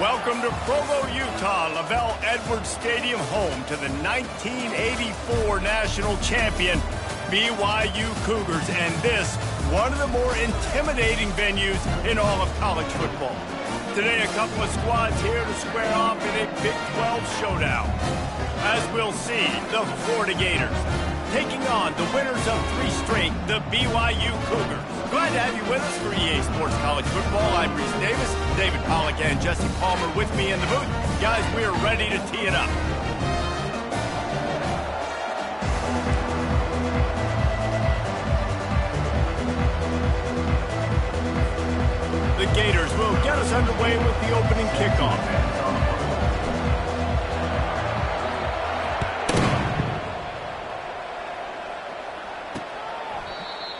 Welcome to Provo, Utah, Lavelle Edwards Stadium, home to the 1984 national champion BYU Cougars, and this, one of the more intimidating venues in all of college football. Today, a couple of squads here to square off in a Big 12 showdown. As we'll see, the Florida Gators taking on the winners of 3 straight, the BYU Cougars. Glad to have you with us for EA Sports College Football. I'm Reese Davis, David Pollack and Jesse Palmer with me in the booth. Guys, we are ready to tee it up. The Gators will get us underway with the opening kickoff.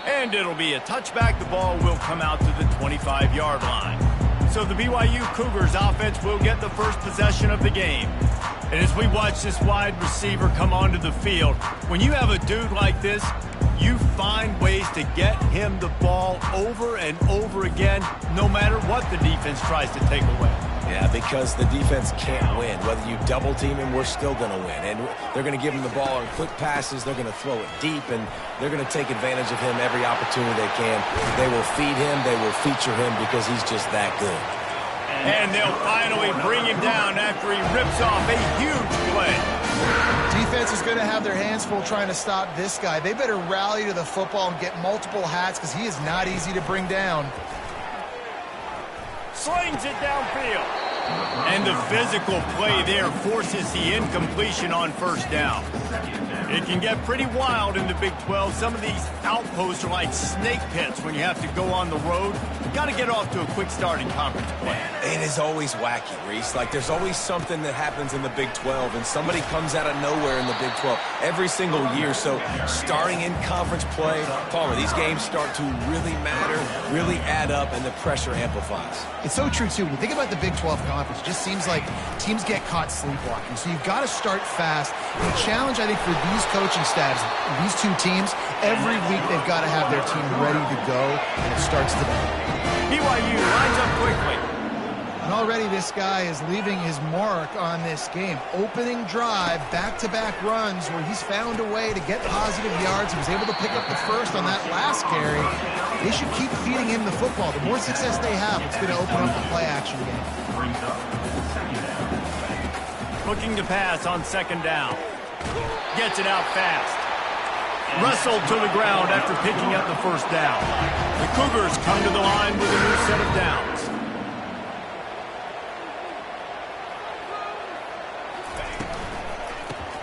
And it'll be a touchback. The ball will come out to the 25-yard line. So the BYU Cougars offense will get the first possession of the game. And as we watch this wide receiver come onto the field, when you have a dude like this, you find ways to get him the ball over and over again, no matter what the defense tries to take away. Yeah, because the defense can't win. Whether you double team him, we're still going to win. And they're going to give him the ball on quick passes. They're going to throw it deep, and they're going to take advantage of him every opportunity they can. They will feed him. They will feature him because he's just that good. And they'll finally bring him down after he rips off a huge play. Defense is going to have their hands full trying to stop this guy. They better rally to the football and get multiple hats because he is not easy to bring down. Slings it downfield. And the physical play there forces the incompletion on first down. It can get pretty wild in the Big 12. Some of these outposts are like snake pits when you have to go on the road. Got to get off to a quick start in conference play. It is always wacky, Reese. Like, there's always something that happens in the Big 12, and somebody comes out of nowhere in the Big 12 every single year. So starting in conference play, Palmer, these games start to really matter, really add up, and the pressure amplifies. It's so true, too. When you think about the Big 12 conference, it just seems like teams get caught sleepwalking. So you've got to start fast. And the challenge, I think, for these coaching staffs, these two teams, every week they've got to have their team ready to go, and it starts today. BYU lines up quickly. And already this guy is leaving his mark on this game. Opening drive, back-to-back runs where he's found a way to get positive yards. He was able to pick up the first on that last carry. They should keep feeding him the football. The more success they have, it's going to open up the play-action game. Looking to pass on second down. Gets it out fast. Wrestled to the ground after picking up the first down. The Cougars come to the line with a new set of downs.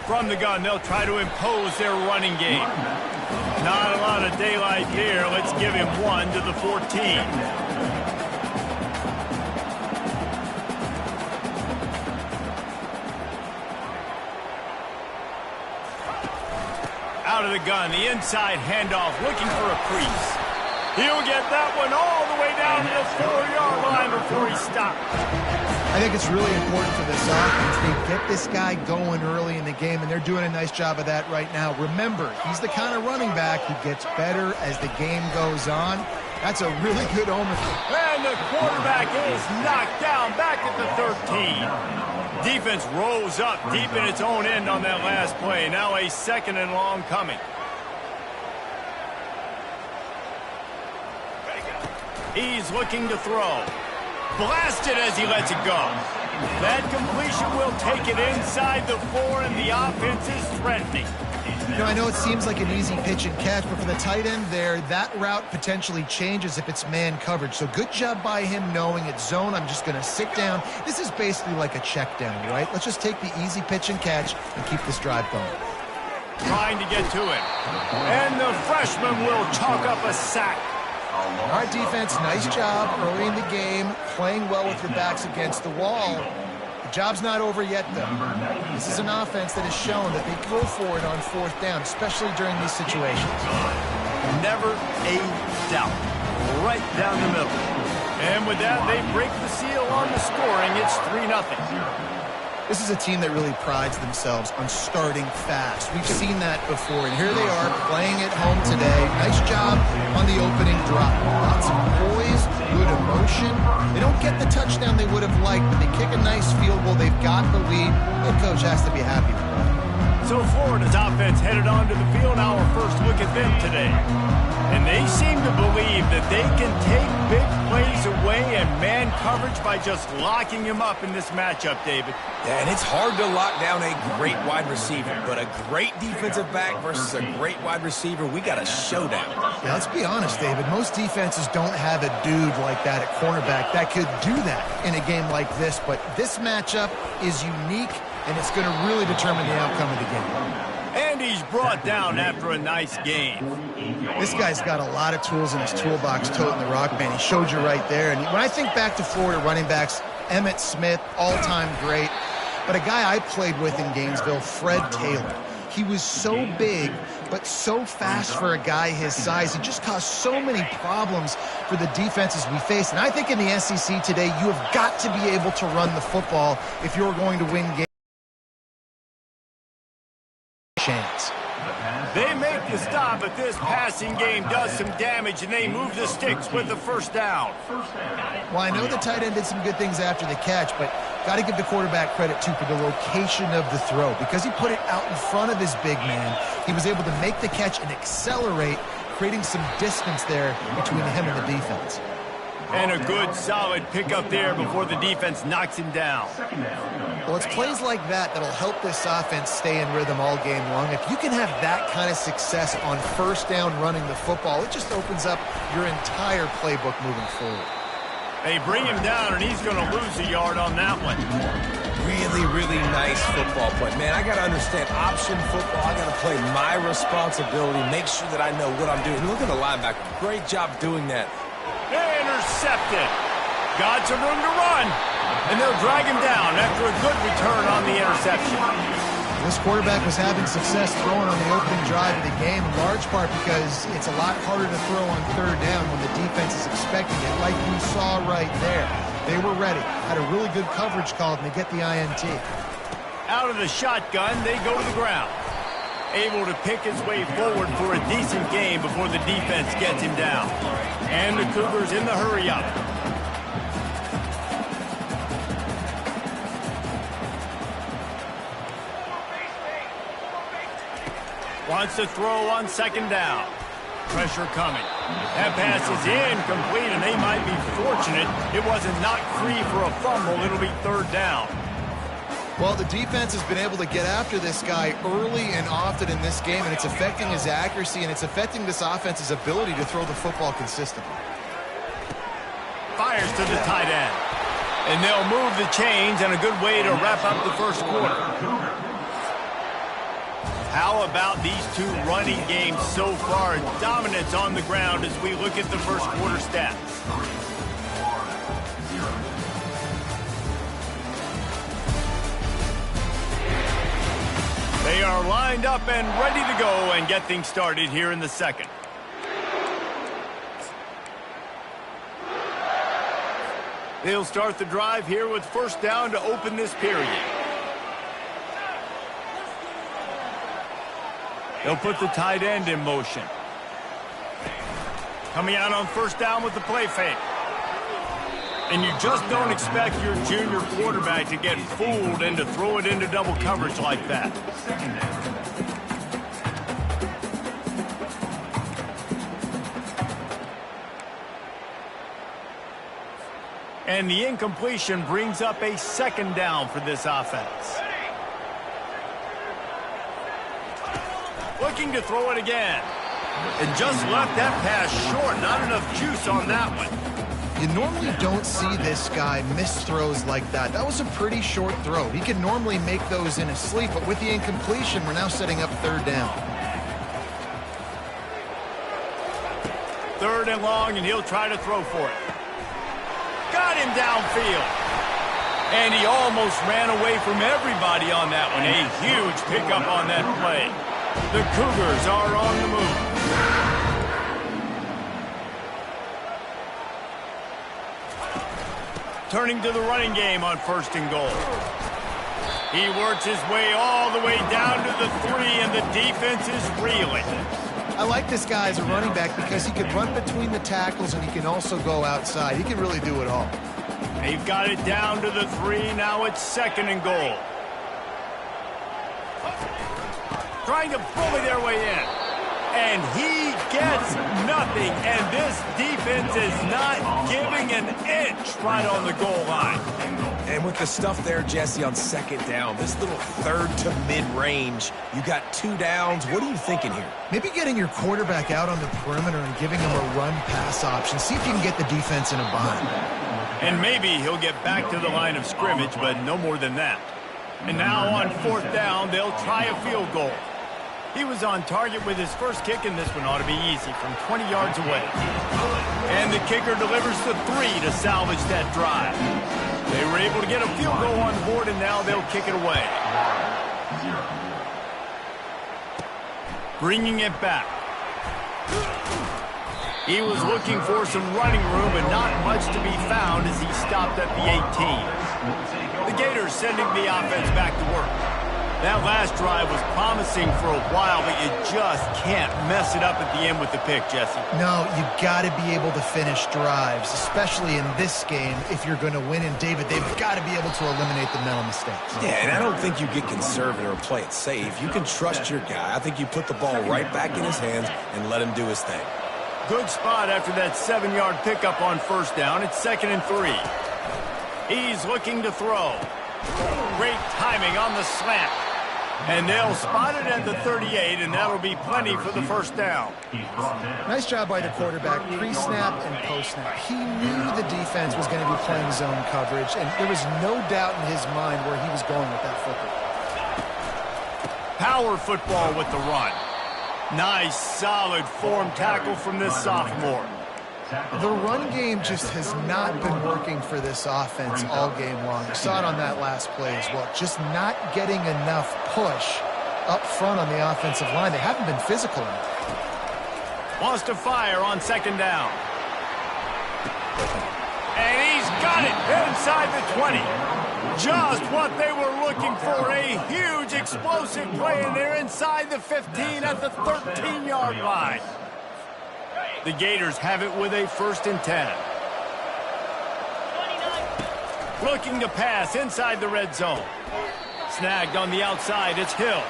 From the gun, they'll try to impose their running game. Not a lot of daylight here. Let's give him 1 to the 14. Out of the gun, the inside handoff, looking for a crease. He'll get that one all the way down to the 4-yard line before he stops. I think it's really important for this offense. They get this guy going early in the game, and they're doing a nice job of that right now. Remember, he's the kind of running back who gets better as the game goes on. That's a really good omen. And the quarterback is knocked down back at the 13. Defense rolls up deep in its own end on that last play. Now a 2nd and long coming. He's looking to throw. Blasted as he lets it go. That completion will take it inside the 4, and the offense is threatening. You know, I know it seems like an easy pitch and catch, but for the tight end there, that route potentially changes if it's man coverage. So good job by him knowing it's zone. I'm just going to sit down. This is basically like a check down, right? Let's just take the easy pitch and catch and keep this drive going. Trying to get to it. And the freshman will chalk up a sack. All right, defense, nice job early in the game, playing well with your backs against the wall. The job's not over yet, though. This is an offense that has shown that they go for it on 4th down, especially during these situations. Never a doubt. Right down the middle. And with that, they break the seal on the scoring. It's 3-0. This is a team that really prides themselves on starting fast. We've seen that before, and here they are playing at home today. Nice job on the opening drop. Lots of poise, good emotion. They don't get the touchdown they would have liked, but they kick a nice field goal. They've got the lead. The coach has to be happy with that. So Florida's offense headed onto the field. Our first look at them today. And they seem to believe that they can take big plays away and man coverage by just locking him up in this matchup, David. Yeah, and it's hard to lock down a great wide receiver, but a great defensive back versus a great wide receiver, we got a showdown. Yeah, let's be honest, David. Most defenses don't have a dude like that at cornerback that could do that in a game like this, but this matchup is unique, and it's going to really determine the outcome of the game. And he's brought down after a nice game. This guy's got a lot of tools in his toolbox toting the rock, man. He showed you right there. And when I think back to Florida running backs, Emmitt Smith, all-time great. But a guy I played with in Gainesville, Fred Taylor. He was so big, but so fast for a guy his size. He just caused so many problems for the defenses we face. And I think in the SEC today, you have got to be able to run the football if you're going to win games. Chance. They make the stop, but this passing game does some damage, and they move the sticks with the first down. Well, I know the tight end did some good things after the catch, but got to give the quarterback credit, too, for the location of the throw. Because he put it out in front of his big man, he was able to make the catch and accelerate, creating some distance there between him and the defense. And a good, solid pickup there before the defense knocks him down. Well, it's plays like that that'll help this offense stay in rhythm all game long. If you can have that kind of success on first down running the football, it just opens up your entire playbook moving forward. They bring him down, and he's going to lose a yard on that one. Really, really nice football play. Man, I got to understand option football. I got to play my responsibility, make sure that I know what I'm doing. Look at the linebacker. Great job doing that. Intercepted. Got some room to run. And they'll drag him down after a good return on the interception. This quarterback was having success throwing on the opening drive of the game, in large part because it's a lot harder to throw on third down when the defense is expecting it, like we saw right there. They were ready. Had a really good coverage called, and they get the INT. Out of the shotgun, they go to the ground. Able to pick his way forward for a decent game before the defense gets him down. And the Cougars in the hurry-up. Wants to throw on second down. Pressure coming. That pass is incomplete, and they might be fortunate it wasn't knocked free for a fumble. It'll be third down. Well, the defense has been able to get after this guy early and often in this game, and it's affecting his accuracy, and it's affecting this offense's ability to throw the football consistently. Fires to the tight end. And they'll move the chains, and a good way to wrap up the first quarter. How about these two running games so far? Dominance on the ground as we look at the first quarter stats. They are lined up and ready to go and get things started here in the second. They'll start the drive here with first down to open this period. They'll put the tight end in motion. Coming out on first down with the play fake. And you just don't expect your junior quarterback to get fooled and to throw it into double coverage like that. And the incompletion brings up a second down for this offense. Looking to throw it again. And just left that pass short. Not enough juice on that one. You normally don't see this guy miss throws like that. That was a pretty short throw. He can normally make those in his sleep, but with the incompletion, we're now setting up third down. Third and long, and he'll try to throw for it. Got him downfield. And he almost ran away from everybody on that one. A huge pickup on that play. The Cougars are on the move. Turning to the running game on first and goal. He works his way all the way down to the 3, and the defense is reeling. I like this guy as a running back because he can run between the tackles and he can also go outside. He can really do it all. They've got it down to the 3. Now it's 2nd and goal. Trying to bully their way in. And he gets nothing. And this defense is not giving an inch right on the goal line. And with the stuff there, Jesse, on 2nd down, this little 3rd to mid-range, you got 2 downs. What are you thinking here? Maybe getting your quarterback out on the perimeter and giving him a run-pass option. See if you can get the defense in a bind. And maybe he'll get back to the line of scrimmage, but no more than that. And now on 4th down, they'll try a field goal. He was on target with his first kick, and this one ought to be easy from 20 yards away. And the kicker delivers the 3 to salvage that drive. They were able to get a field goal on the board, and now they'll kick it away. Bringing it back. He was looking for some running room, but not much to be found as he stopped at the 18. The Gators sending the offense back to work. That last drive was promising for a while, but you just can't mess it up at the end with the pick, Jesse. No, you got to be able to finish drives, especially in this game if you're going to win. And, David, they've got to be able to eliminate the mental mistakes. Yeah, and I don't think you get conservative or play it safe. You can trust your guy. I think you put the ball right back in his hands and let him do his thing. Good spot after that 7-yard pickup on 1st down. It's 2nd and 3. He's looking to throw. Great timing on the slant. And they'll spot it at the 38, and that'll be plenty for the 1st down. Nice job by the quarterback, pre-snap and post-snap. He knew the defense was going to be playing zone coverage, and there was no doubt in his mind where he was going with that football. Power football with the run. Nice, solid form tackle from this sophomore. The run game just has not been working for this offense all game long. You saw it on that last play as well. Just not getting enough push up front on the offensive line. They haven't been physical enough. Wants to fire on 2nd down. And he's got it inside the 20. Just what they were looking for. A huge explosive play, and they're inside the 15 at the 13-yard line. The Gators have it with a 1st and 10. Looking to pass inside the red zone. Snagged on the outside, it's Hill.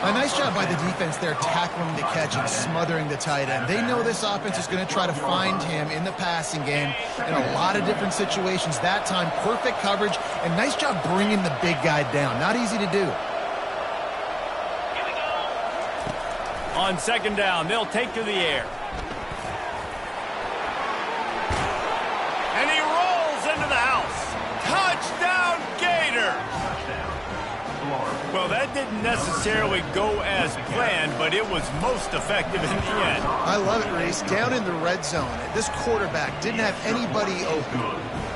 A nice job by the defense there tackling the catch and smothering the tight end. They know this offense is going to try to find him in the passing game in a lot of different situations. That time, perfect coverage, and nice job bringing the big guy down. Not easy to do. On 2nd down, they'll take to the air. And he rolls into the house. Touchdown, Gator! Well, that didn't necessarily go as planned, but it was most effective in the end. I love it, Reese. Down in the red zone, this quarterback didn't have anybody open.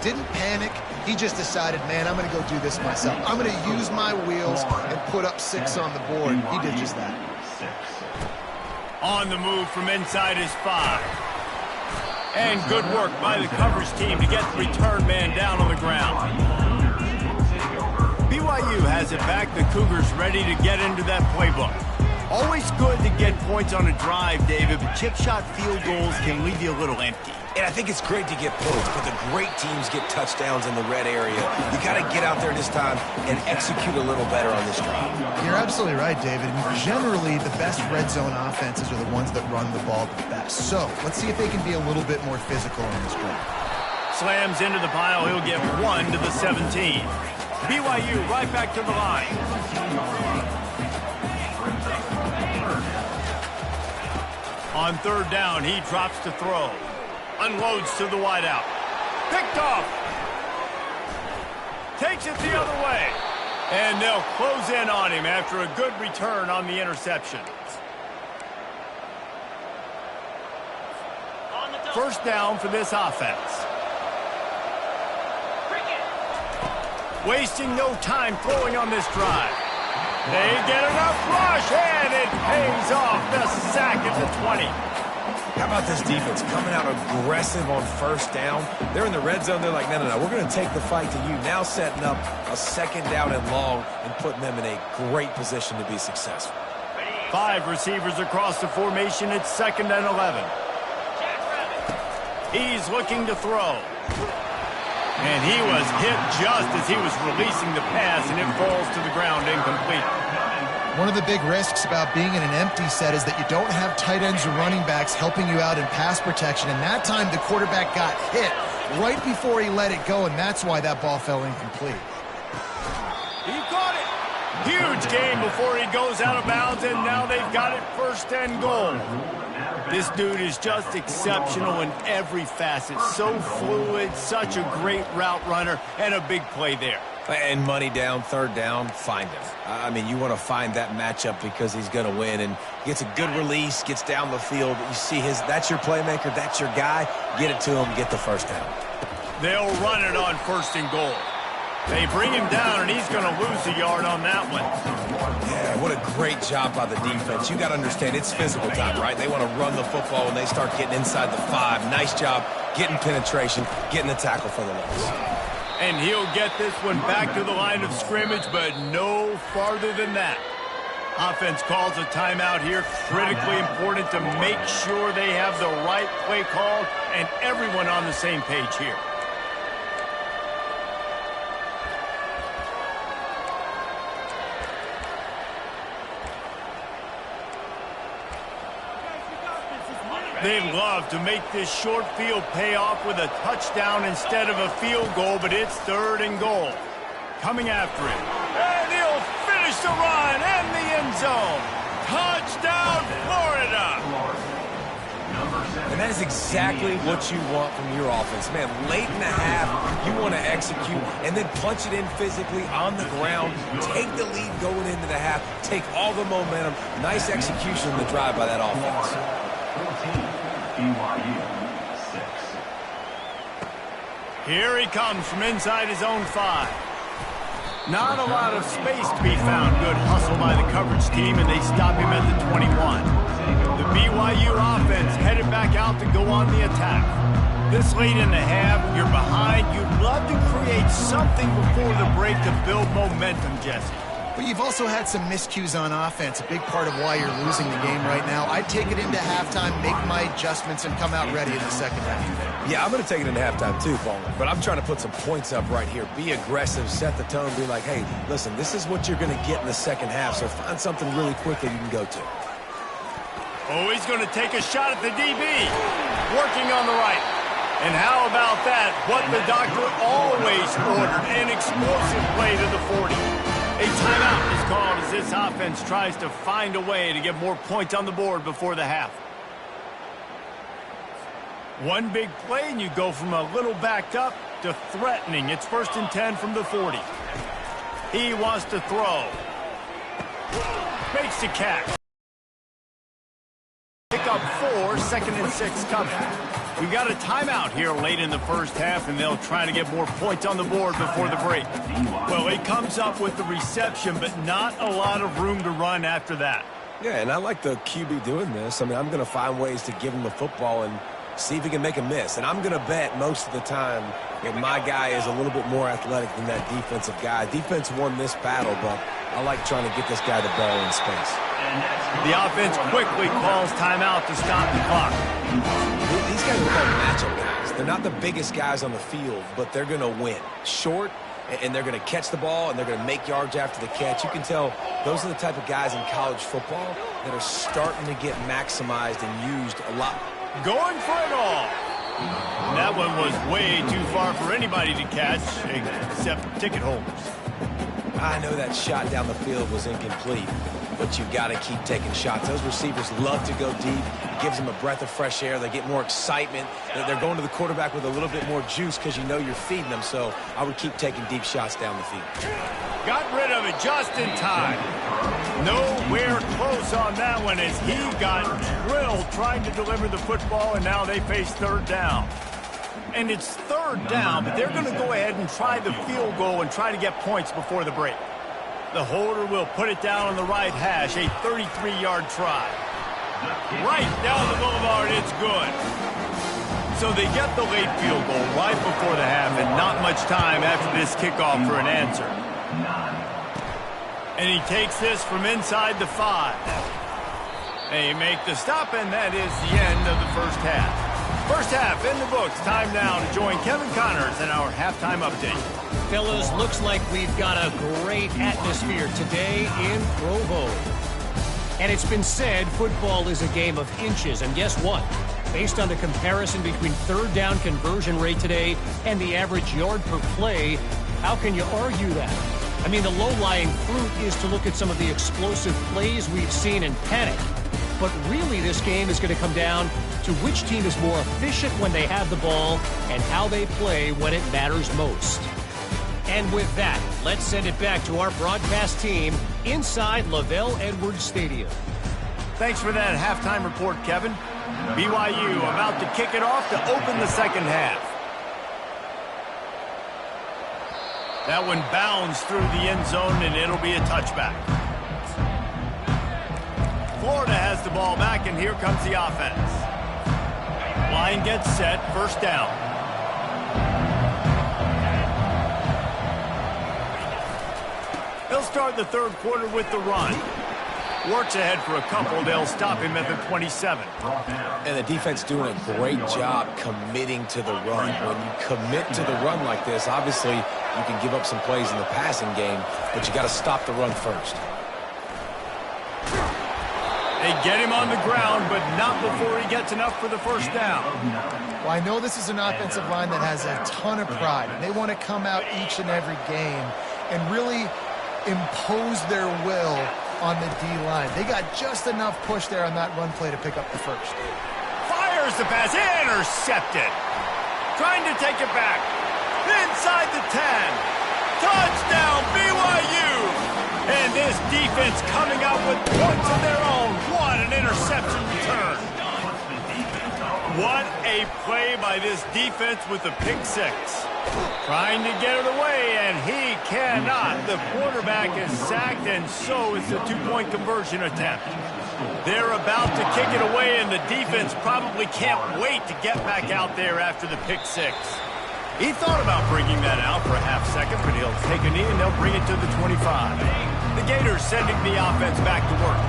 Didn't panic. He just decided, man, I'm going to go do this myself. I'm going to use my wheels and put up 6 on the board. He did just that. On the move from inside his 5. And good work by the coverage team to get the return man down on the ground. BYU has it back. The Cougars ready to get into that playbook. Always good to get points on a drive, David, but chip shot field goals can leave you a little empty. And I think it's great to get points, but the great teams get touchdowns in the red area. You got to get out there this time and execute a little better on this drive. You're absolutely right, David. And generally, the best red zone offenses are the ones that run the ball the best. So let's see if they can be a little bit more physical on this drive. Slams into the pile. He'll get 1 to the 17. BYU right back to the line. On 3rd down, he drops to throw. Unloads to the wideout. Picked off. Takes it the other way. And they'll close in on him after a good return on the interception. 1st down for this offense. Wasting no time throwing on this drive. They get enough rush, and it pays off. The sack at the 20. How about this defense coming out aggressive on first down? They're in the red zone. They're like, no, we're going to take the fight to you. Now setting up a second down and long and putting them in a great position to be successful. 5 receivers across the formation. It's 2nd and 11. He's looking to throw. And he was hit just as he was releasing the pass, and it falls to the ground incomplete. One of the big risks about being in an empty set is that you don't have tight ends or running backs helping you out in pass protection. And that time the quarterback got hit right before he let it go, and that's why that ball fell incomplete. He caught it. Huge gain before he goes out of bounds, and now they've got it 1st and goal. This dude is just exceptional in every facet. So fluid, such a great route runner, and a big play there. And money down, 3rd down, find him. I mean, you want to find that matchup because he's going to win. And gets a good release, gets down the field. You see that's your playmaker, that's your guy. Get it to him, get the 1st down. They'll run it on 1st and goal. They bring him down, and he's going to lose a yard on that one. Yeah, what a great job by the defense. You got to understand, it's physical time, right? They want to run the football when they start getting inside the 5. Nice job getting penetration, getting the tackle for the loss. And he'll get this one back to the line of scrimmage, but no farther than that. Offense calls a timeout here. Critically important to make sure they have the right play called and everyone on the same page here. They'd love to make this short field pay off with a touchdown instead of a field goal, but it's 3rd and goal. Coming after him. And he'll finish the run and the end zone. Touchdown, Florida! And that is exactly what you want from your offense. Man, late in the half, you want to execute and then punch it in physically on the ground. Take the lead going into the half. Take all the momentum. Nice execution in the drive by that offense. BYU 6. Here he comes from inside his own 5. Not a lot of space to be found. Good hustle by the coverage team, and they stop him at the 21. The BYU offense headed back out to go on the attack. This late in the half, you're behind. You'd love to create something before the break to build momentum, Jesse. But you've also had some miscues on offense, a big part of why you're losing the game right now. I'd take it into halftime, make my adjustments, and come out ready in the 2nd half. Yeah, I'm going to take it into halftime too, Paul. But I'm trying to put some points up right here. Be aggressive, set the tone, be like, hey, listen, this is what you're going to get in the 2nd half, so find something really quickly you can go to. Oh, he's going to take a shot at the DB. Working on the right. And how about that? What the doctor always ordered, an explosive play to the 40. A timeout is called as this offense tries to find a way to get more points on the board before the half. One big play, and you go from a little backed up to threatening. It's 1st and 10 from the 40. He wants to throw. Makes the catch. Pick up 4, 2nd and 6 coming. We got a timeout here late in the 1st half, and they'll try to get more points on the board before the break. Well, he comes up with the reception, but not a lot of room to run after that. Yeah, and I like the QB doing this. I mean, I'm going to find ways to give him the football and see if he can make a miss. And I'm going to bet most of the time that my guy is a little bit more athletic than that defensive guy. Defense won this battle, but I like trying to get this guy the ball in space. The offense quickly calls timeout to stop the clock. These guys are called matchup guys. They're not the biggest guys on the field, but they're going to win. Short, and they're going to catch the ball, and they're going to make yards after the catch. You can tell those are the type of guys in college football that are starting to get maximized and used a lot. Going for it all. And that one was way too far for anybody to catch, except ticket holders. I know that shot down the field was incomplete, but you got to keep taking shots. Those receivers love to go deep. It gives them a breath of fresh air. They get more excitement. They're going to the quarterback with a little bit more juice because you know you're feeding them. So I would keep taking deep shots down the field. Got rid of it just in time. Nowhere close on that one as he got drilled trying to deliver the football, and now they face 3rd down. And it's 3rd down, but they're going to go ahead and try the field goal and try to get points before the break. The holder will put it down on the right hash, a 33-yard try. Right down the boulevard, it's good. So they get the late field goal right before the half, and not much time after this kickoff for an answer. And he takes this from inside the 5. They make the stop, and that is the end of the first half. First half in the books. Time now to join Kevin Connors in our halftime update. Fellas, looks like we've got a great atmosphere today in Provo. And it's been said football is a game of inches. And guess what? Based on the comparison between third down conversion rate today and the average yard per play, how can you argue that? I mean, the low-lying fruit is to look at some of the explosive plays we've seen in panic. But really, this game is going to come down to which team is more efficient when they have the ball and how they play when it matters most. And with that, let's send it back to our broadcast team inside Lavelle Edwards Stadium. Thanks for that halftime report, Kevin. BYU about to kick it off to open the second half. That one bounds through the end zone, and it'll be a touchback. Florida has the ball back, and here comes the offense. Line gets set, first down. They'll start the third quarter with the run. Works ahead for a couple. They'll stop him at the 27. And the defense doing a great job committing to the run. When you commit to the run like this, obviously you can give up some plays in the passing game, but you got to stop the run first. They get him on the ground, but not before he gets enough for the first down. Well, I know this is an offensive line that has a ton of pride. They want to come out each and every game and really impose their will on the D-line. They got just enough push there on that run play to pick up the first. Fires the pass, intercepted. Trying to take it back. Inside the 10. Touchdown, BYU! And this defense coming out with points of their own. What an interception return. What a play by this defense with the pick six. Trying to get it away, and he cannot. The quarterback is sacked, and so is the two-point conversion attempt. They're about to kick it away, and the defense probably can't wait to get back out there after the pick six. He thought about bringing that out for a half second, but he'll take a knee, and they'll bring it to the 25. The Gators sending the offense back to work.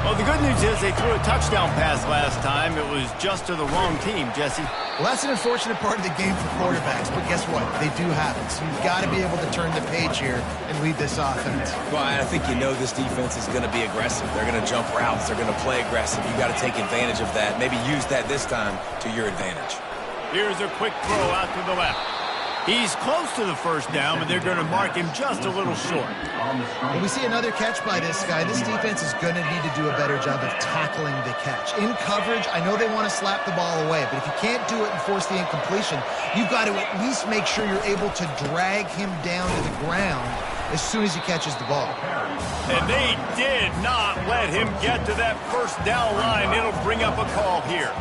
Well, the good news is they threw a touchdown pass last time. It was just to the wrong team, Jesse. Well, that's an unfortunate part of the game for quarterbacks, but guess what? They do have it. So you've got to be able to turn the page here and lead this offense. Well, I think you know this defense is going to be aggressive. They're going to jump routes. They're going to play aggressive. You've got to take advantage of that. Maybe use that this time to your advantage. Here's a quick throw out to the left. He's close to the first down, but they're going to mark him just a little short. Well, we see another catch by this guy. This defense is going to need to do a better job of tackling the catch. In coverage, I know they want to slap the ball away, but if you can't do it and force the incompletion, you've got to at least make sure you're able to drag him down to the ground as soon as he catches the ball. And they did not let him get to that first down line. It'll bring up a call here.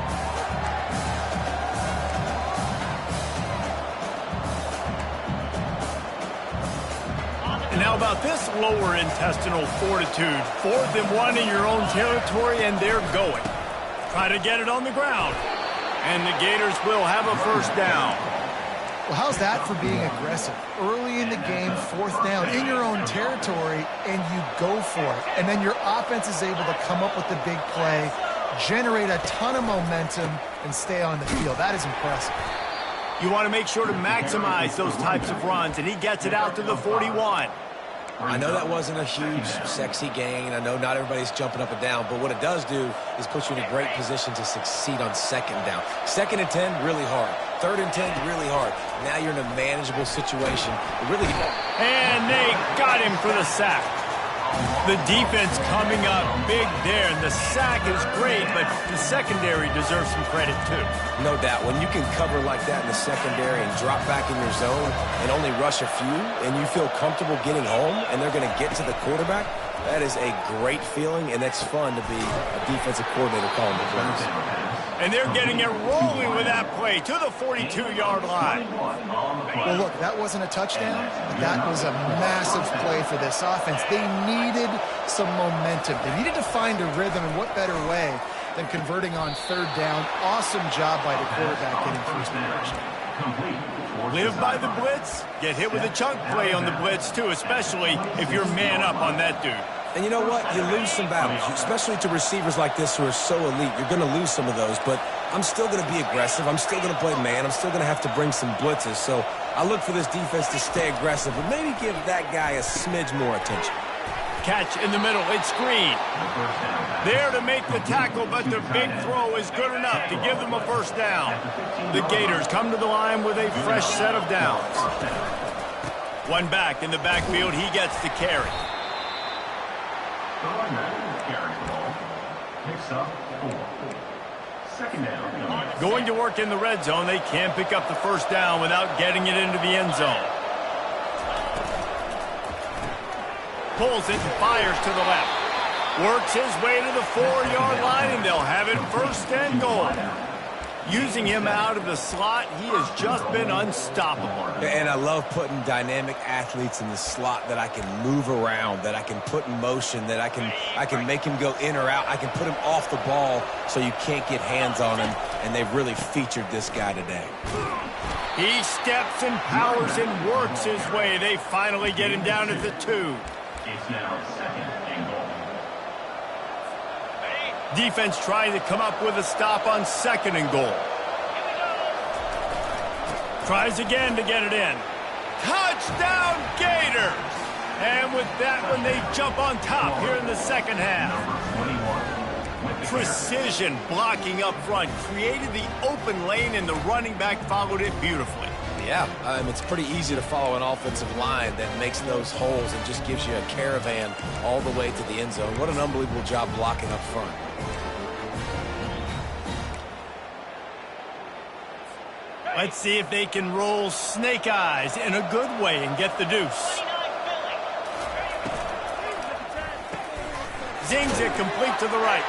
And how about this lower intestinal fortitude? 4th and 1 in your own territory, and they're going. Try to get it on the ground. And the Gators will have a first down. Well, how's that for being aggressive? Early in the game, 4th down in your own territory, and you go for it. And then your offense is able to come up with the big play, generate a ton of momentum, and stay on the field. That is impressive. You want to make sure to maximize those types of runs, and he gets it out to the 41. I know that wasn't a huge, sexy gain. I know not everybody's jumping up and down, but what it does do is put you in a great position to succeed on second down. 2nd and 10, really hard. 3rd and 10, really hard. Now you're in a manageable situation. Really. And they got him for the sack. The defense coming up big there, and the sack is great, but the secondary deserves some credit too. No doubt. When you can cover like that in the secondary and drop back in your zone and only rush a few, and you feel comfortable getting home, and they're going to get to the quarterback, that is a great feeling, and it's fun to be a defensive coordinator calling the plays. And they're getting it rolling with that play to the 42-yard line. Well, look, that wasn't a touchdown, but that was a massive play for this offense. They needed some momentum. They needed to find a rhythm, and what better way than converting on third down. Awesome job by the quarterback getting first impression. Live by the blitz, get hit with a chunk play on the blitz too, especially if you're man up on that dude. And you know what? You lose some battles, especially to receivers like this who are so elite. You're going to lose some of those, but I'm still going to be aggressive. I'm still going to play man. I'm still going to have to bring some blitzes. So I look for this defense to stay aggressive, but maybe give that guy a smidge more attention. Catch in the middle. It's Green. There to make the tackle, but the big throw is good enough to give them a first down. The Gators come to the line with a fresh set of downs. One back in the backfield. He gets the carry. Going to work in the red zone. They can't pick up the first down without getting it into the end zone. Pulls it and fires to the left. Works his way to the 4-yard line, and they'll have it first and goal. Using him out of the slot, he has just been unstoppable. And I love putting dynamic athletes in the slot that I can move around, that I can put in motion, that I can make him go in or out. I can put him off the ball so you can't get hands on him, and they've really featured this guy today. He steps and powers and works his way. They finally get him down at the 2. It's now second and goal. Defense trying to come up with a stop on second and goal. Tries again to get it in. Touchdown Gators! And with that one, they jump on top here in the second half. Precision blocking up front created the open lane, and the running back followed it beautifully. Yeah, it's pretty easy to follow an offensive line that makes those holes and just gives you a caravan all the way to the end zone. What an unbelievable job blocking up front. Let's see if they can roll snake eyes in a good way and get the deuce. Zings it complete to the right.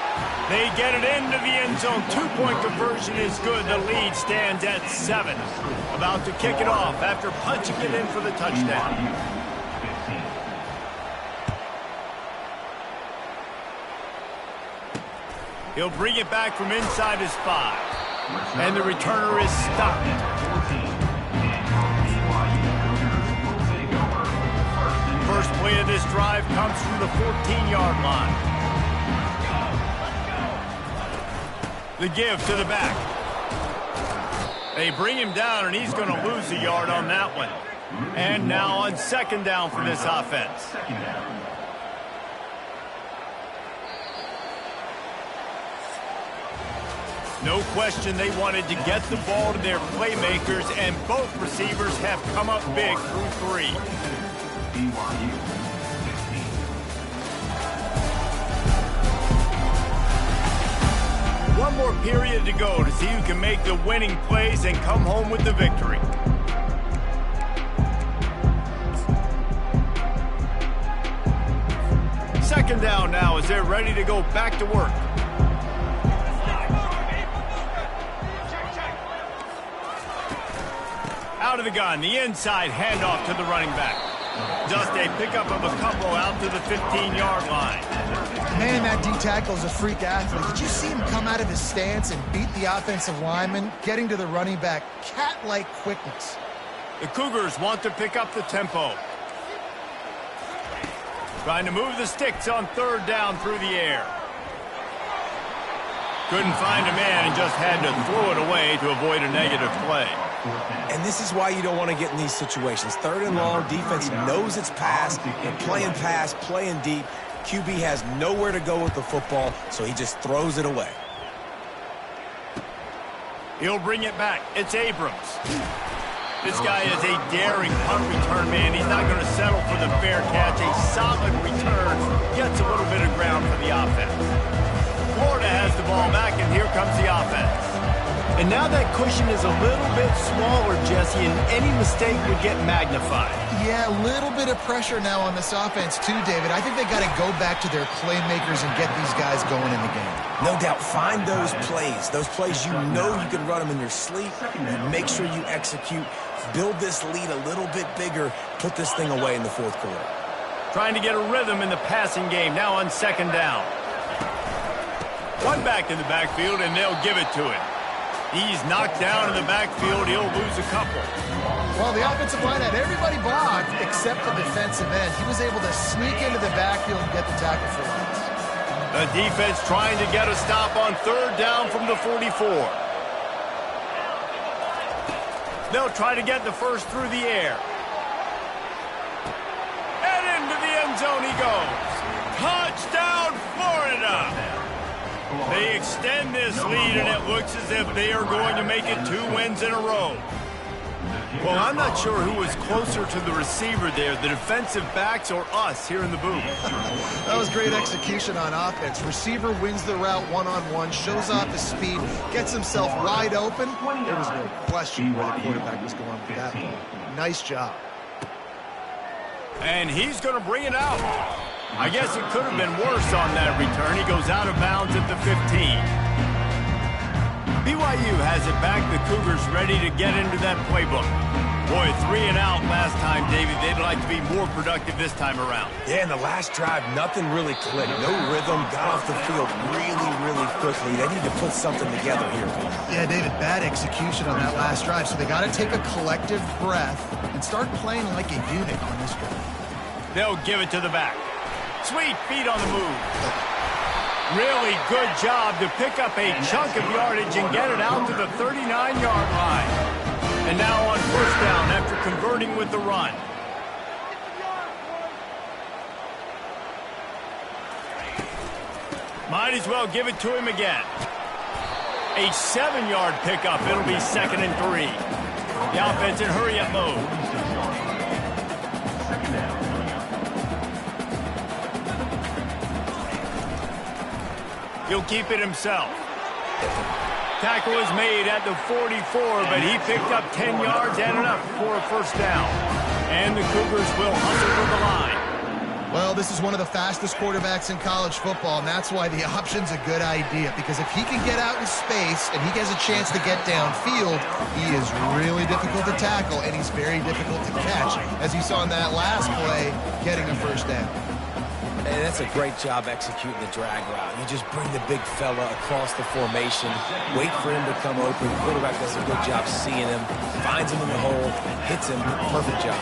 They get it into the end zone. 2-point conversion is good. The lead stands at 7. About to kick it off after punching it in for the touchdown. He'll bring it back from inside his 5. And the returner is stopped. First play of this drive comes from the 14-yard line. The give to the back. They bring him down, and he's going to lose a yard on that one. And now on second down for this offense. No question they wanted to get the ball to their playmakers, and both receivers have come up big through 3. BYU 16. One more period to go to see who can make the winning plays and come home with the victory. Second down now as they're ready to go back to work. Out of the gun, the inside handoff to the running back. Just a pickup of a couple out to the 15-yard line. Man, that D-tackle is a freak athlete. Did you see him come out of his stance and beat the offensive lineman, getting to the running back? Cat-like quickness. The Cougars want to pick up the tempo. Trying to move the sticks on third down through the air. Couldn't find a man and just had to throw it away to avoid a negative play. And this is why you don't want to get in these situations. Third and long, defense knows it's pass. They're playing pass, playing deep. QB has nowhere to go with the football, so he just throws it away. He'll bring it back. It's Abrams. This guy is a daring punt return man. He's not going to settle for the fair catch. A solid return gets a little bit of ground for the offense. Florida has the ball back, and here comes the offense. And now that cushion is a little bit smaller, Jesse, and any mistake would get magnified. Yeah, a little bit of pressure now on this offense too, David. I think they got to go back to their playmakers and get these guys going in the game. No doubt, find those plays you know you can run them in your sleep. You make sure you execute. Build this lead a little bit bigger. Put this thing away in the fourth quarter. Trying to get a rhythm in the passing game now on second down. One back in the backfield, and they'll give it to him. He's knocked down in the backfield. He'll lose a couple. Well, the offensive line had everybody blocked except the defensive end. He was able to sneak into the backfield and get the tackle for loss. The defense trying to get a stop on third down from the 44. They'll try to get the first through the air. And into the end zone he goes. Touchdown, Florida! They extend this lead, and it looks as if they are going to make it 2 wins in a row. Well, I'm not sure who was closer to the receiver there, the defensive backs or us here in the booth. That was great execution on offense. Receiver wins the route one-on-one, shows off his speed, gets himself wide open. There was no question where the quarterback was going with that ball. Nice job. And he's going to bring it out. I guess it could have been worse on that return. He goes out of bounds at the 15. BYU has it back. The Cougars ready to get into that playbook. Boy, 3 and out last time, David. They'd like to be more productive this time around. Yeah, in the last drive, nothing really clicked. No rhythm, got off the field really, really quickly. They need to put something together here. Yeah, David, bad execution on that last drive. So they got to take a collective breath and start playing like a unit on this drive. They'll give it to the back. Sweet feet on the move. Really good job to pick up a chunk of yardage and get it out to the 39-yard line. And now on first down after converting with the run. Might as well give it to him again. A 7-yard pickup. It'll be 2nd and 3. The offense in hurry-up mode. He'll keep it himself. Tackle is made at the 44, but he picked up 10 yards and enough for a first down. And the Cougars will hustle for the line. Well, this is one of the fastest quarterbacks in college football, and that's why the option's a good idea. Because if he can get out in space and he has a chance to get downfield, he is really difficult to tackle, and he's very difficult to catch, as you saw in that last play, getting a first down. And that's a great job executing the drag route. You just bring the big fella across the formation, wait for him to come open. The quarterback does a good job seeing him, finds him in the hole, hits him. Perfect job.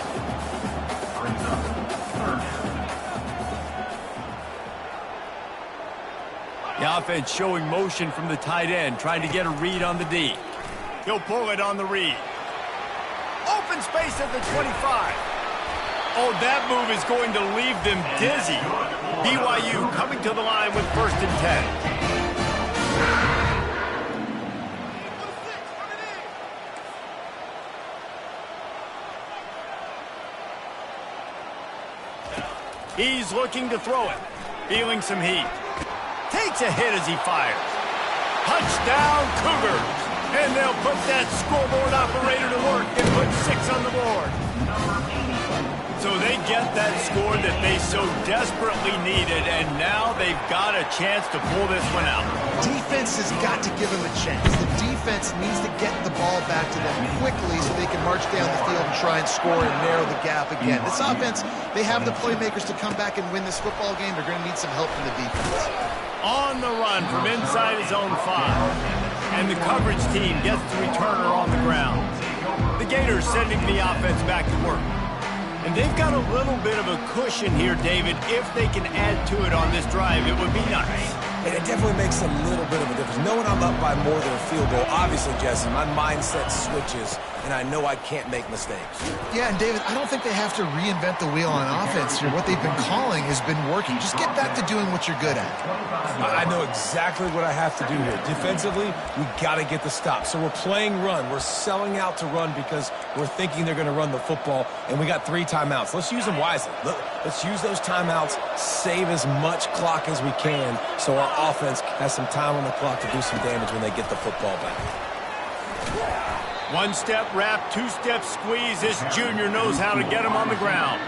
The offense showing motion from the tight end, trying to get a read on the D. He'll pull it on the read. Open space at the 25. Oh, that move is going to leave them dizzy. BYU coming to the line with 1st and 10. He's looking to throw it. Feeling some heat. Takes a hit as he fires. Touchdown, Cougars. And they'll put that scoreboard operator to work and put 6 on the board. So they get that score that they so desperately needed, and now they've got a chance to pull this one out. Defense has got to give them a chance. The defense needs to get the ball back to them quickly so they can march down the field and try and score and narrow the gap again. This offense, they have the playmakers to come back and win this football game. They're going to need some help from the defense. On the run from inside his own 5. And the coverage team gets the returner on the ground. The Gators sending the offense back to work. And they've got a little bit of a cushion here, David. If they can add to it on this drive, it would be nice. And it definitely makes a little bit of a difference. Knowing I'm up by more than a field goal, obviously, Jesse, my mindset switches, and I know I can't make mistakes. Yeah, and David, I don't think they have to reinvent the wheel on offense here. What they've been calling has been working. Just get back to doing what you're good at. I know exactly what I have to do here. Defensively, we got to get the stop. So we're playing run. We're selling out to run because we're thinking they're going to run the football, and we got 3 timeouts. Let's use them wisely. Let's use those timeouts, save as much clock as we can so our offense has some time on the clock to do some damage when they get the football back. 1-step wrap, 2-step squeeze. This junior knows how to get him on the ground.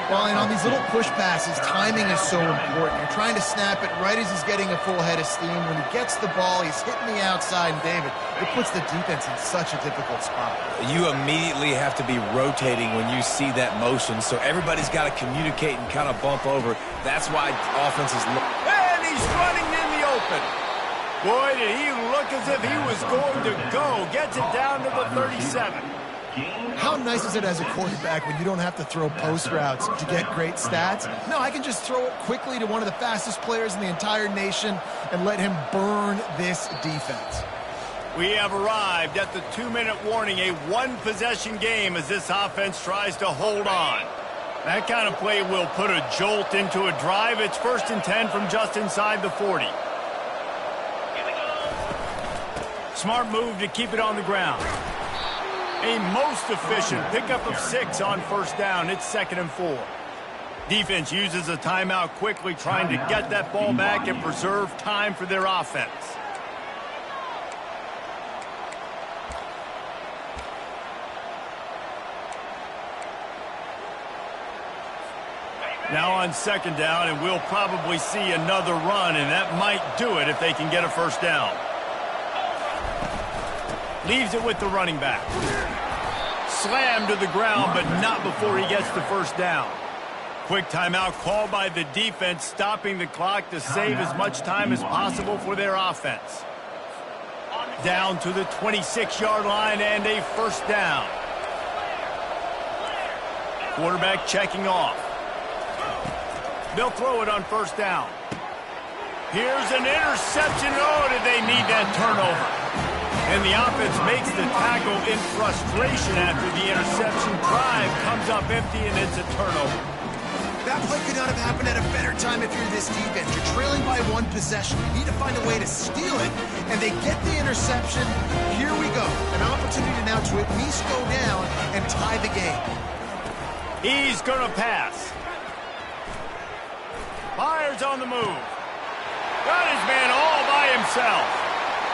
Well, and on these little push passes, timing is so important. You're trying to snap it right as he's getting a full head of steam. When he gets the ball, he's hitting the outside, and David, it puts the defense in such a difficult spot. You immediately have to be rotating when you see that motion, so everybody's got to communicate and kind of bump over. That's why offense is... And he's running in the open. Boy, did he look as if he was going to go. Gets it down to the 37. How nice is it as a quarterback when you don't have to throw post routes to get great stats? No, I can just throw it quickly to one of the fastest players in the entire nation and let him burn this defense. We have arrived at the 2-minute warning, a one-possession game as this offense tries to hold on. That kind of play will put a jolt into a drive. It's 1st and 10 from just inside the 40. Smart move to keep it on the ground. A most efficient pickup of 6 on 1st down. It's 2nd and 4. Defense uses a timeout quickly, trying to get that ball back and preserve time for their offense. Now on 2nd down, and we'll probably see another run, and that might do it if they can get a 1st down. Leaves it with the running back. Slammed to the ground, but not before he gets the 1st down. Quick timeout called by the defense, stopping the clock to save as much time as possible for their offense. Down to the 26-yard line and a 1st down. Quarterback checking off. They'll throw it on 1st down. Here's an interception. Oh, did they need that turnover? And the offense makes the tackle in frustration after the interception. Drive comes up empty, and it's a turnover. That play could not have happened at a better time if you're this defense. You're trailing by 1 possession. You need to find a way to steal it, and they get the interception. Here we go. An opportunity now to at least go down and tie the game. He's going to pass. Fires on the move. Got his man all by himself.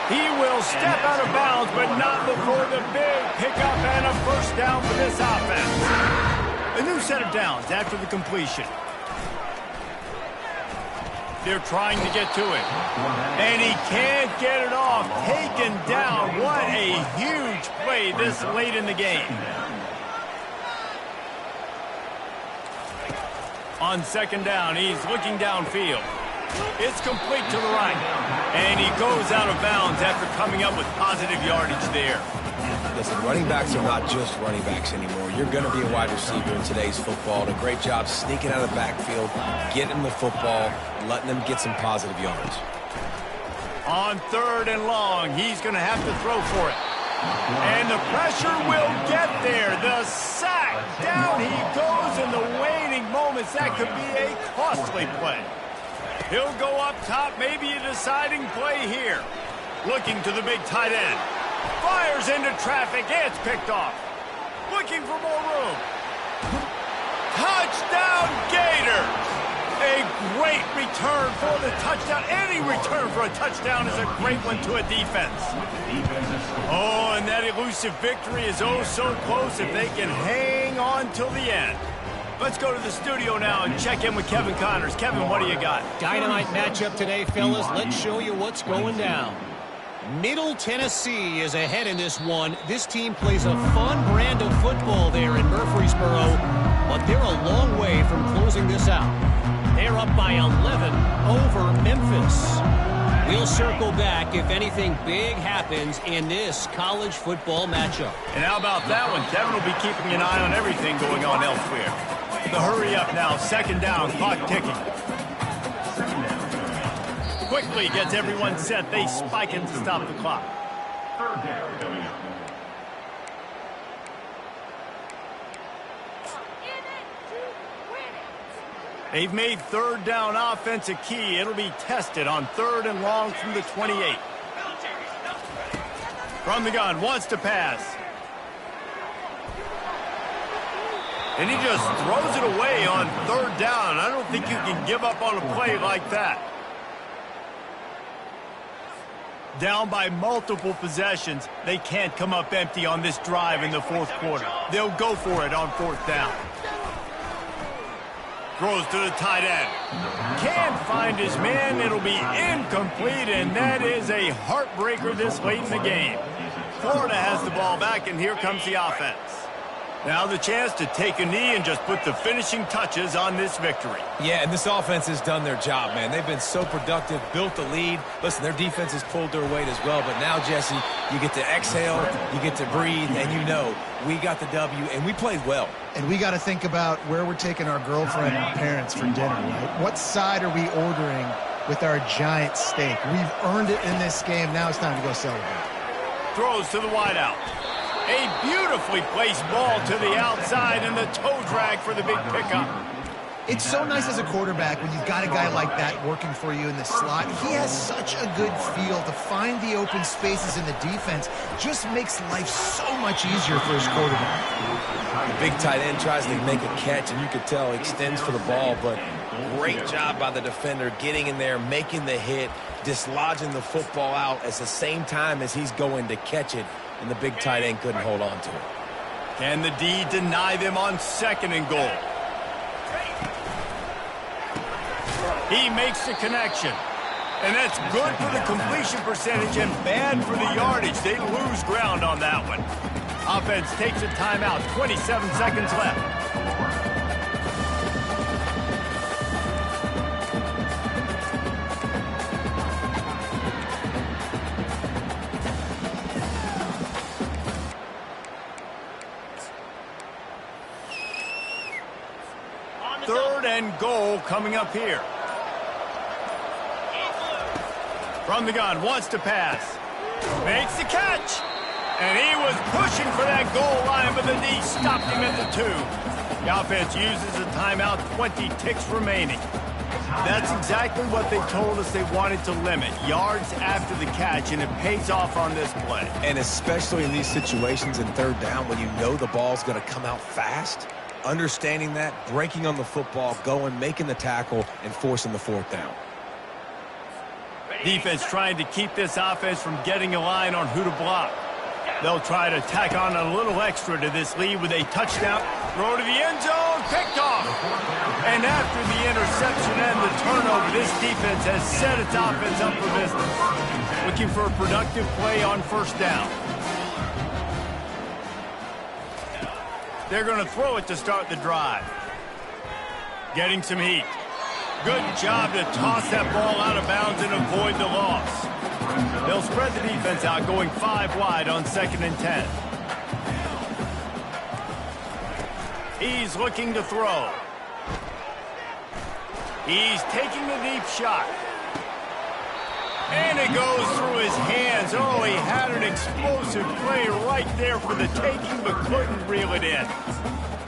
He will step out of bounds, but not before the big pickup and a 1st down for this offense. A new set of downs after the completion. They're trying to get to it. And he can't get it off. Taken down. What a huge play this late in the game. On 2nd down, he's looking downfield. It's complete to the right. And he goes out of bounds after coming up with positive yardage there. Listen, running backs are not just running backs anymore. You're going to be a wide receiver in today's football. And a great job sneaking out of the backfield, getting the football, letting them get some positive yards. On 3rd and long, he's going to have to throw for it. And the pressure will get there. The sack. Down he goes in the waning moments. That could be a costly play. He'll go up top, maybe a deciding play here. Looking to the big tight end. Fires into traffic. It's picked off. Looking for more room. Touchdown Gators! A great return for the touchdown. Any return for a touchdown is a great one to a defense. Oh, and that elusive victory is oh so close if they can hang on till the end. Let's go to the studio now and check in with Kevin Connors. Kevin, what do you got? Dynamite matchup today, fellas. Let's show you what's going down. Middle Tennessee is ahead in this one. This team plays a fun brand of football there in Murfreesboro, but they're a long way from closing this out. They're up by 11 over Memphis. We'll circle back if anything big happens in this college football matchup. And how about that one? Kevin will be keeping an eye on everything going on elsewhere. The hurry up now, 2nd down, clock ticking. Quickly gets everyone set. They spike it to stop the clock. 3rd down coming up. They've made 3rd down offense a key. It'll be tested on 3rd and long from the 28. From the gun, wants to pass. And he just throws it away on 3rd down. I don't think you can give up on a play like that. Down by multiple possessions. They can't come up empty on this drive in the 4th quarter. They'll go for it on 4th down. Throws to the tight end. Can't find his man. It'll be incomplete, and that is a heartbreaker this late in the game. Florida has the ball back, and here comes the offense. Now the chance to take a knee and just put the finishing touches on this victory. Yeah, and this offense has done their job, man. They've been so productive, built the lead. Listen, their defense has pulled their weight as well. But now, Jesse, you get to exhale, you get to breathe, and you know we got the W, and we played well. And we got to think about where we're taking our girlfriend and parents for dinner, right? What side are we ordering with our giant steak? We've earned it in this game. Now it's time to go celebrate. Throws to the wideout. A beautifully placed ball to the outside and the toe drag for the big pickup. It's so nice as a quarterback when you've got a guy like that working for you in the slot. He has such a good feel to find the open spaces in the defense. Just makes life so much easier for his quarterback. The big tight end tries to make a catch, and you could tell he extends for the ball, but great job by the defender getting in there, making the hit, dislodging the football out at the same time as he's going to catch it, and the big tight end couldn't hold on to it. Can the D deny them on 2nd and goal? He makes the connection. And that's good for the completion percentage and bad for the yardage. They lose ground on that one. Offense takes a timeout. 27 seconds left. Third and goal coming up here. From the gun, wants to pass. Makes the catch. And he was pushing for that goal line, but the D stopped him at the 2. The offense uses a timeout, 20 ticks remaining. That's exactly what they told us they wanted to limit. Yards after the catch, and it pays off on this play. And especially in these situations in 3rd down when you know the ball's going to come out fast, understanding that, breaking on the football, going, making the tackle, and forcing the 4th down. Defense trying to keep this offense from getting a line on who to block. They'll try to tack on a little extra to this lead with a touchdown. Throw to the end zone, picked off. And after the interception and the turnover, this defense has set its offense up for business. Looking for a productive play on 1st down. They're going to throw it to start the drive. Getting some heat. Good job to toss that ball out of bounds and avoid the loss. They'll spread the defense out, going 5 wide on 2nd and 10. He's looking to throw. He's taking a deep shot. And it goes through his hands. Oh, he had an explosive play right there for the taking, but couldn't reel it in.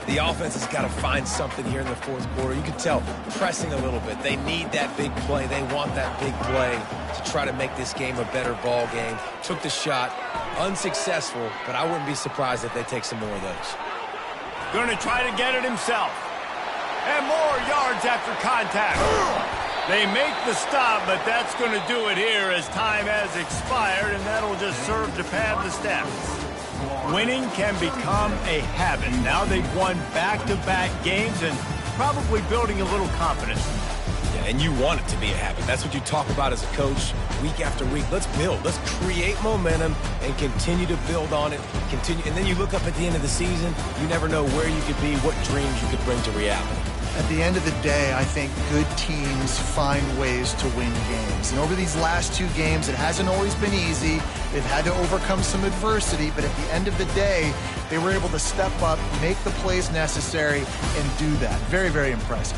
The offense has got to find something here in the 4th quarter. You can tell pressing a little bit. They need that big play. They want that big play to try to make this game a better ball game. Took the shot, unsuccessful, but I wouldn't be surprised if they take some more of those. Going to try to get it himself. And more yards after contact. They make the stop, but that's going to do it here as time has expired, and that'll just serve to pad the stats. Winning can become a habit. Now they've won back-to-back games and probably building a little confidence. Yeah, and you want it to be a habit. That's what you talk about as a coach week after week. Let's build. Let's create momentum and continue to build on it. And then you look up at the end of the season, you never know where you could be, what dreams you could bring to reality. At the end of the day, I think good teams find ways to win games. And over these last 2 games, it hasn't always been easy. They've had to overcome some adversity, but at the end of the day, they were able to step up, make the plays necessary, and do that. Very, very impressive.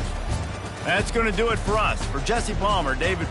That's going to do it for us. For Jesse Palmer, David